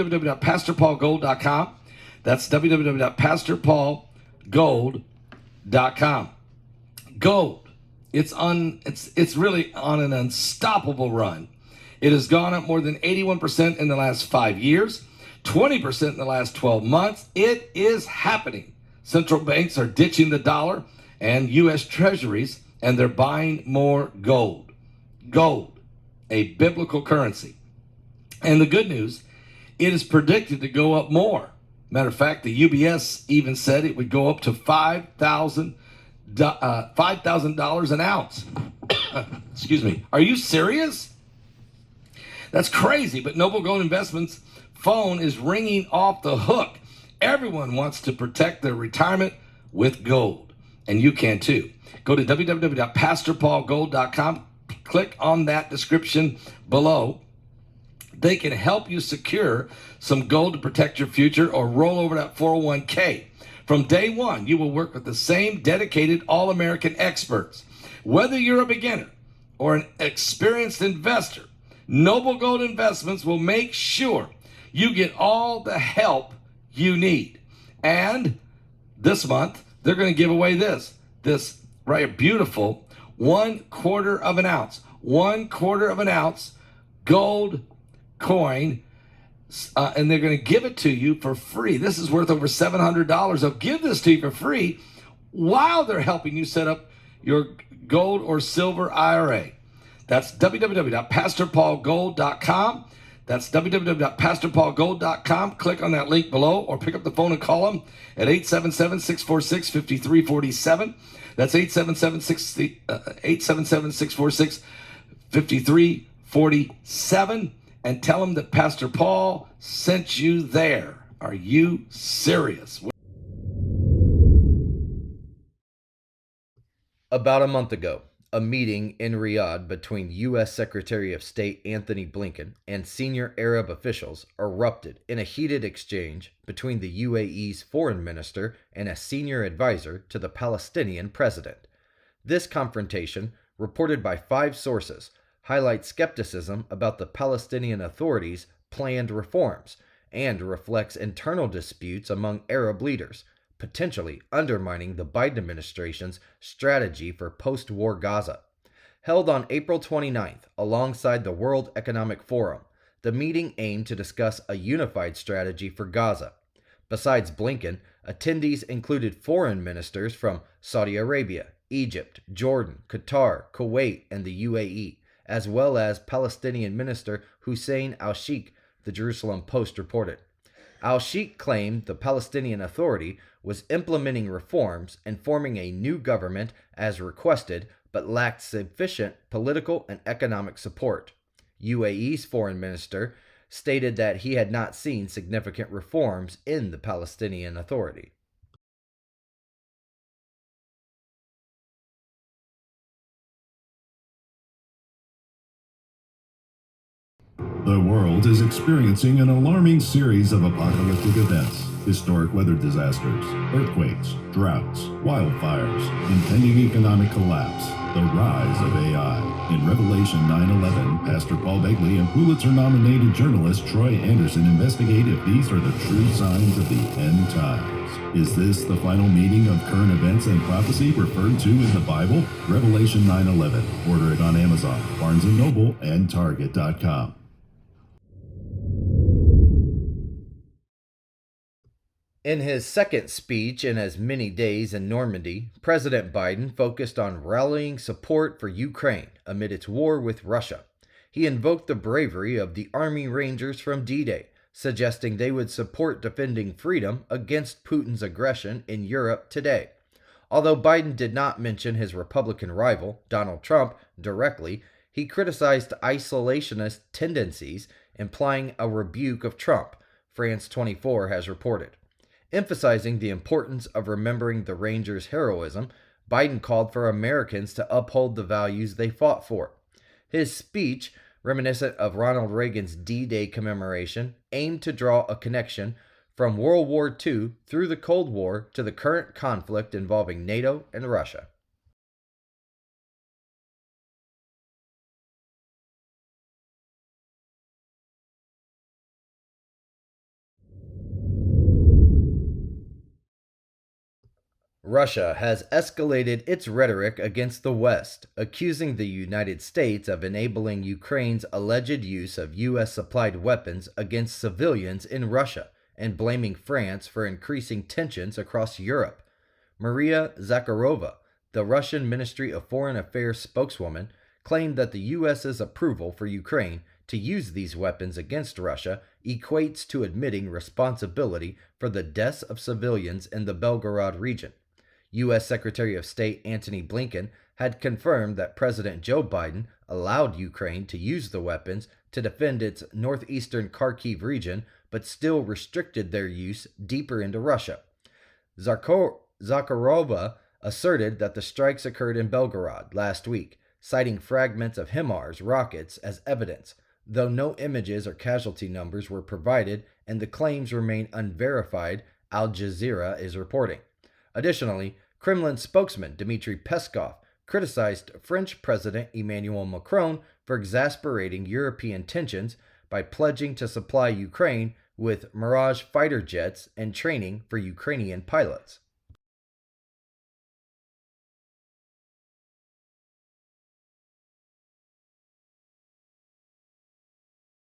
www.pastorpaulgold.com. That's www.pastorpaulgold.com. Gold. It's really on an unstoppable run. It has gone up more than 81% in the last 5 years, 20% in the last 12 months. It is happening. Central banks are ditching the dollar and U.S. treasuries, and they're buying more gold. Gold, a biblical currency. And the good news, it is predicted to go up more. Matter of fact, the UBS even said it would go up to $5,000 an ounce. Excuse me. Are you serious? That's crazy, but Noble Gold Investments phone is ringing off the hook. Everyone wants to protect their retirement with gold, and you can too. Go to www.pastorpaulgold.com, click on that description below. They can help you secure some gold to protect your future or roll over that 401k. From day one, you will work with the same dedicated all-American experts. Whether you're a beginner or an experienced investor, Noble Gold Investments will make sure you get all the help you need. And this month, they're going to give away this right, beautiful 1/4 of an ounce, 1/4 of an ounce gold coin, and they're going to give it to you for free. This is worth over $700. They'll give this to you for free while they're helping you set up your gold or silver IRA. That's www.pastorpaulgold.com. That's www.pastorpaulgold.com. Click on that link below or pick up the phone and call them at 877-646-5347. That's 877-646-5347. And tell them that Pastor Paul sent you there. Are you serious? About a month ago, a meeting in Riyadh between U.S. Secretary of State Anthony Blinken and senior Arab officials erupted in a heated exchange between the UAE's foreign minister and a senior advisor to the Palestinian president. This confrontation, reported by 5 sources, highlights skepticism about the Palestinian Authority's planned reforms and reflects internal disputes among Arab leaders, potentially undermining the Biden administration's strategy for post-war Gaza. Held on April 29th alongside the World Economic Forum, the meeting aimed to discuss a unified strategy for Gaza. Besides Blinken, attendees included foreign ministers from Saudi Arabia, Egypt, Jordan, Qatar, Kuwait, and the UAE, as well as Palestinian Minister Hussein al-Sheikh, the Jerusalem Post reported. Al-Sheikh claimed the Palestinian Authority was implementing reforms and forming a new government as requested, but lacked sufficient political and economic support. UAE's foreign minister stated that he had not seen significant reforms in the Palestinian Authority. The world is experiencing an alarming series of apocalyptic events, historic weather disasters, earthquakes, droughts, wildfires, impending economic collapse, the rise of AI. In Revelation 9/11, Pastor Paul Begley and Pulitzer-nominated journalist Troy Anderson investigate if these are the true signs of the end times. Is this the final meeting of current events and prophecy referred to in the Bible? Revelation 9/11. Order it on Amazon, Barnes & Noble, and Target.com. In his second speech in as many days in Normandy, President Biden focused on rallying support for Ukraine amid its war with Russia. He invoked the bravery of the Army Rangers from D-Day, suggesting they would support defending freedom against Putin's aggression in Europe today. Although Biden did not mention his Republican rival, Donald Trump, directly, he criticized isolationist tendencies, implying a rebuke of Trump, France 24 has reported. Emphasizing the importance of remembering the Rangers' heroism, Biden called for Americans to uphold the values they fought for. His speech, reminiscent of Ronald Reagan's D-Day commemoration, aimed to draw a connection from World War II through the Cold War to the current conflict involving NATO and Russia. Russia has escalated its rhetoric against the West, accusing the United States of enabling Ukraine's alleged use of U.S.-supplied weapons against civilians in Russia, and blaming France for increasing tensions across Europe. Maria Zakharova, the Russian Ministry of Foreign Affairs spokeswoman, claimed that the U.S.'s approval for Ukraine to use these weapons against Russia equates to admitting responsibility for the deaths of civilians in the Belgorod region. U.S. Secretary of State Antony Blinken had confirmed that President Joe Biden allowed Ukraine to use the weapons to defend its northeastern Kharkiv region, but still restricted their use deeper into Russia. Zakharova asserted that the strikes occurred in Belgorod last week, citing fragments of HIMARS rockets as evidence, though no images or casualty numbers were provided and the claims remain unverified, Al Jazeera is reporting. Additionally, Kremlin spokesman Dmitry Peskov criticized French President Emmanuel Macron for exasperating European tensions by pledging to supply Ukraine with Mirage fighter jets and training for Ukrainian pilots.